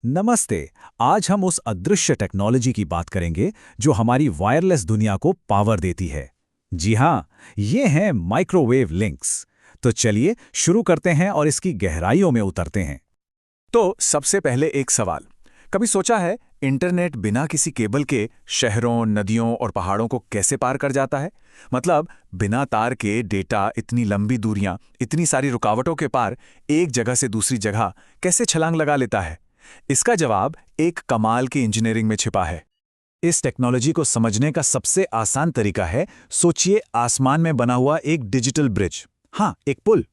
नमस्ते। आज हम उस अदृश्य टेक्नोलॉजी की बात करेंगे जो हमारी वायरलेस दुनिया को पावर देती है। जी हाँ, ये हैं माइक्रोवेव लिंक्स। तो चलिए शुरू करते हैं और इसकी गहराइयों में उतरते हैं। तो सबसे पहले एक सवाल। कभी सोचा है इंटरनेट बिना किसी केबल के शहरों, नदियों और पहाड़ों को कैसे पार कर जाता है? मतलब बिना तार के डेटा इतनी लंबी दूरियां, इतनी सारी रुकावटों के पार एक जगह से दूसरी जगह कैसे छलांग लगा लेता है? इसका जवाब एक कमाल की इंजीनियरिंग में छिपा है। इस टेक्नोलॉजी को समझने का सबसे आसान तरीका है, सोचिए आसमान में बना हुआ एक डिजिटल ब्रिज। हाँ, एक पुल।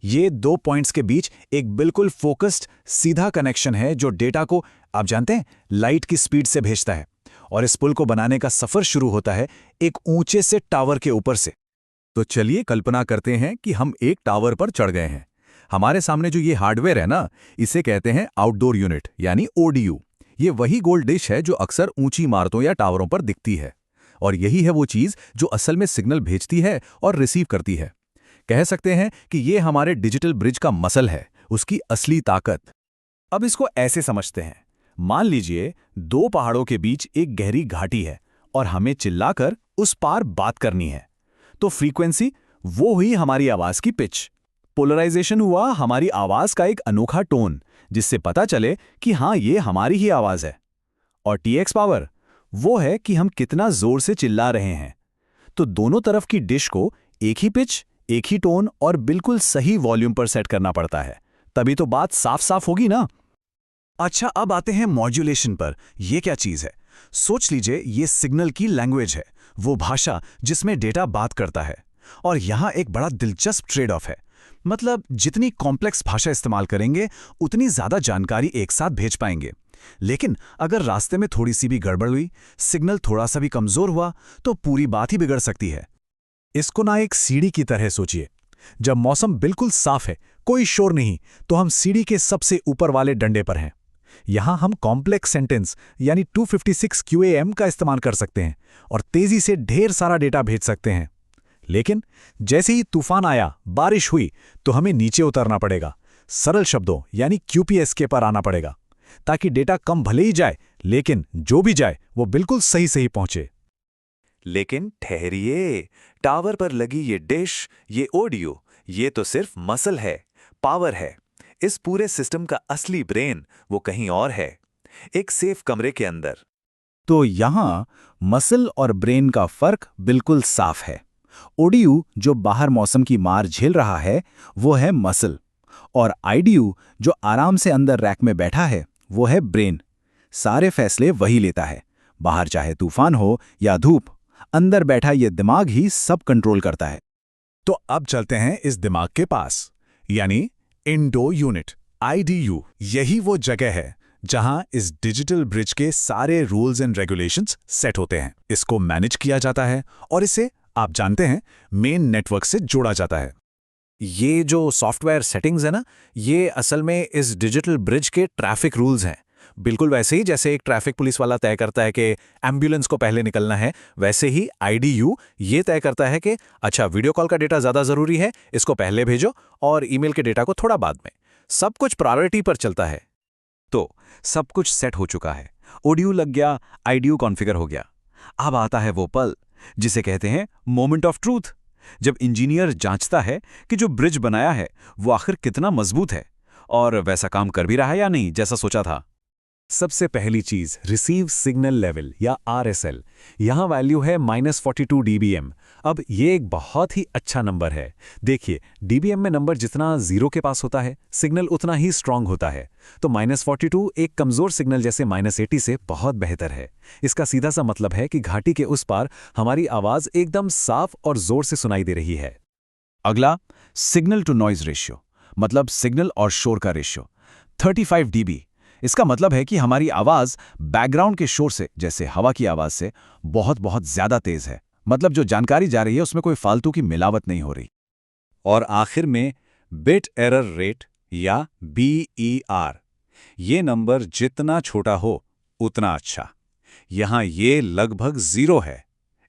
ये दो पॉइंट्स के बीच एक बिल्कुल फोकस्ड सीधा कनेक्शन है जो डेटा को, आप जानते हैं, लाइट की स्पीड से भेजता है। और इस पुल को बनाने का सफर शुरू होता है एक ऊंचे से टावर के ऊपर से। तो चलिए कल्पना करते हैं कि हम एक टावर पर चढ़ गए हैं। हमारे सामने जो ये हार्डवेयर है ना, इसे कहते हैं आउटडोर यूनिट यानी ओडीयू। ये वही गोल डिश है जो अक्सर ऊंची इमारतों या टावरों पर दिखती है। और यही है वो चीज जो असल में सिग्नल भेजती है और रिसीव करती है। कह सकते हैं कि ये हमारे डिजिटल ब्रिज का मसल है, उसकी असली ताकत। अब इसको ऐसे समझते हैं। मान लीजिए दो पहाड़ों के बीच एक गहरी घाटी है और हमें चिल्लाकर उस पार बात करनी है। तो फ्रीक्वेंसी, वो हुई हमारी आवाज की पिच। पोलराइजेशन हुआ हमारी आवाज का एक अनोखा टोन, जिससे पता चले कि हाँ, ये हमारी ही आवाज है। और टीएक्स पावर, वो है कि हम कितना जोर से चिल्ला रहे हैं। तो दोनों तरफ की डिश को एक ही पिच, एक ही टोन और बिल्कुल सही वॉल्यूम पर सेट करना पड़ता है। तभी तो बात साफ साफ होगी ना। अच्छा, अब आते हैं मॉड्यूलेशन पर। यह क्या चीज है? सोच लीजिए ये सिग्नल की लैंग्वेज है, वो भाषा जिसमें डेटा बात करता है। और यहां एक बड़ा दिलचस्प ट्रेड ऑफ है। मतलब जितनी कॉम्प्लेक्स भाषा इस्तेमाल करेंगे, उतनी ज्यादा जानकारी एक साथ भेज पाएंगे। लेकिन अगर रास्ते में थोड़ी सी भी गड़बड़ हुई, सिग्नल थोड़ा सा भी कमजोर हुआ, तो पूरी बात ही बिगड़ सकती है। इसको ना एक सीढ़ी की तरह सोचिए। जब मौसम बिल्कुल साफ है, कोई शोर नहीं, तो हम सीढ़ी के सबसे ऊपर वाले डंडे पर हैं। यहां हम कॉम्प्लेक्स सेंटेंस यानी 256 QAM का इस्तेमाल कर सकते हैं और तेजी से ढेर सारा डेटा भेज सकते हैं। लेकिन जैसे ही तूफान आया, बारिश हुई, तो हमें नीचे उतरना पड़ेगा। सरल शब्दों यानी QPSK पर आना पड़ेगा, ताकि डेटा कम भले ही जाए, लेकिन जो भी जाए वो बिल्कुल सही सही पहुंचे। लेकिन ठहरिए, टावर पर लगी ये डिश, ये ऑडियो, ये तो सिर्फ मसल है, पावर है। इस पूरे सिस्टम का असली ब्रेन वो कहीं और है, एक सेफ कमरे के अंदर। तो यहां मसल और ब्रेन का फर्क बिल्कुल साफ है। ओडीयू जो बाहर मौसम की मार झेल रहा है, वो है मसल। और आईडीयू जो आराम से अंदर रैक में बैठा है, वो है ब्रेन। सारे फैसले वही लेता है। बाहर चाहे तूफान हो या धूप, अंदर बैठा ये दिमाग ही सब कंट्रोल करता है। तो अब चलते हैं इस दिमाग के पास, यानी इंडो यूनिट, आईडीयू। यही वो जगह है जहां इस डिजिटल ब्रिज के सारे रूल्स एंड रेगुलेशंस सेट होते हैं। इसको मैनेज किया जाता है और इसे, आप जानते हैं, मेन नेटवर्क से जोड़ा जाता है। ये जो सॉफ्टवेयर सेटिंग्स है ना, ये असल में इस डिजिटल ब्रिज के ट्रैफिक रूल्स हैं। बिल्कुल वैसे ही जैसे एक ट्रैफिक पुलिस वाला तय करता है कि एम्बुलेंस को पहले निकलना है, वैसे ही आईडीयू ये तय करता है कि अच्छा, वीडियो कॉल का डेटा ज़्यादा ज़रूरी है, इसको पहले भेजो, और ईमेल के डेटा को थोड़ा बाद में। सब कुछ प्रायोरिटी पर चलता है। तो सब कुछ सेट हो चुका है। ओडीयू लग गया, आईडीयू कॉन्फ़िगर हो गया। अब आता है वो पल जिसे कहते हैं मोमेंट ऑफ ट्रूथ, जब इंजीनियर जांचता है कि जो ब्रिज बनाया है वो आखिर कितना मजबूत है और वैसा काम कर भी रहा है या नहीं जैसा सोचा था। सबसे पहली चीज, रिसीव सिग्नल लेवल या RSL। यहां वैल्यू है -42 dBm। अब ये एक बहुत ही अच्छा नंबर है। देखिए, dBm में नंबर जितना जीरो के पास होता है, सिग्नल उतना ही स्ट्रांग होता है। तो -42 एक कमजोर सिग्नल जैसे -80 से बहुत बेहतर है। इसका सीधा सा मतलब है कि घाटी के उस पार हमारी आवाज एकदम साफ और जोर से सुनाई दे रही है। अगला, सिग्नल टू नॉइज रेशियो, मतलब सिग्नल और शोर का रेशियो, 35 dB। इसका मतलब है कि हमारी आवाज बैकग्राउंड के शोर से, जैसे हवा की आवाज से, बहुत बहुत ज्यादा तेज है। मतलब जो जानकारी जा रही है उसमें कोई फालतू की मिलावट नहीं हो रही। और आखिर में बिट एरर रेट या BER। ये नंबर जितना छोटा हो उतना अच्छा। यहां ये लगभग 0 है।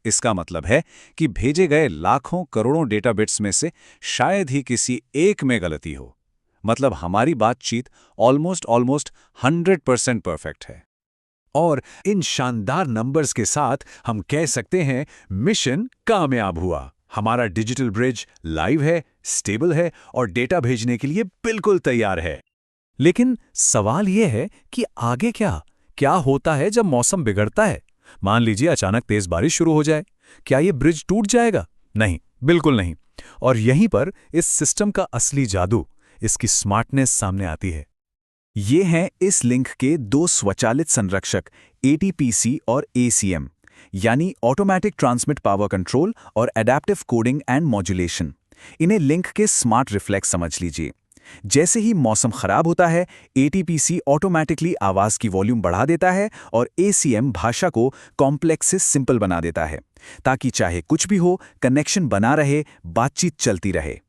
इसका मतलब है कि भेजे गए लाखों करोड़ों डेटा बिट्स में से शायद ही किसी एक में गलती हो। मतलब हमारी बातचीत ऑलमोस्ट 100% परफेक्ट है। और इन शानदार नंबर्स के साथ हम कह सकते हैं मिशन कामयाब हुआ। हमारा डिजिटल ब्रिज लाइव है, स्टेबल है और डेटा भेजने के लिए बिल्कुल तैयार है। लेकिन सवाल यह है कि आगे क्या क्या होता है जब मौसम बिगड़ता है? मान लीजिए अचानक तेज बारिश शुरू हो जाए, क्या ये ब्रिज टूट जाएगा? नहीं, बिल्कुल नहीं। और यहीं पर इस सिस्टम का असली जादू, इसकी स्मार्टनेस सामने आती है। ये हैं इस लिंक के दो स्वचालित संरक्षक ATPC और ACM, यानी ऑटोमेटिक ट्रांसमिट पावर कंट्रोल और एडेप्टिव कोडिंग एंड मॉड्यूलेशन। इन्हें लिंक के स्मार्ट रिफ्लेक्स समझ लीजिए। जैसे ही मौसम खराब होता है, ATPC ऑटोमेटिकली आवाज की वॉल्यूम बढ़ा देता है और ACM भाषा को कॉम्प्लेक्स से सिंपल बना देता है, ताकि चाहे कुछ भी हो, कनेक्शन बना रहे, बातचीत चलती रहे।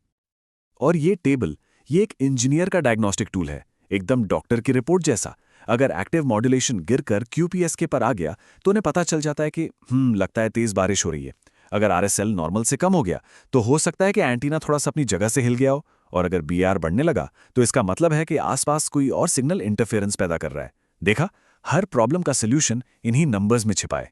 और ये टेबल, ये एक इंजीनियर का डायग्नोस्टिक टूल है, एकदम डॉक्टर की रिपोर्ट जैसा। अगर एक्टिव मॉड्यूलेशन गिरकर QPSK पर आ गया तो उन्हें पता चल जाता है कि लगता है तेज बारिश हो रही है। अगर RSL नॉर्मल से कम हो गया तो हो सकता है कि एंटीना थोड़ा सा अपनी जगह से हिल गया हो, और अगर BR बढ़ने लगा तो इसका मतलब है कि आसपास कोई और सिग्नल इंटरफेरेंस पैदा कर रहा है। देखा, हर प्रॉब्लम का सोल्यूशन इन्हीं नंबर्स में छिपा है।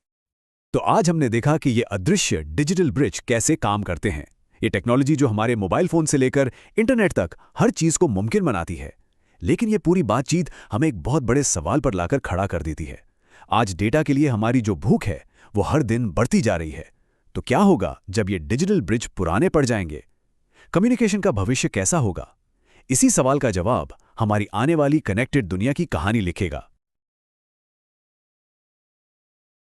तो आज हमने देखा कि ये अदृश्य डिजिटल ब्रिज कैसे काम करते हैं। ये टेक्नोलॉजी जो हमारे मोबाइल फोन से लेकर इंटरनेट तक हर चीज को मुमकिन बनाती है। लेकिन ये पूरी बातचीत हमें एक बहुत बड़े सवाल पर लाकर खड़ा कर देती है। आज डेटा के लिए हमारी जो भूख है वो हर दिन बढ़ती जा रही है। तो क्या होगा जब ये डिजिटल ब्रिज पुराने पड़ जाएंगे? कम्युनिकेशन का भविष्य कैसा होगा? इसी सवाल का जवाब हमारी आने वाली कनेक्टेड दुनिया की कहानी लिखेगा।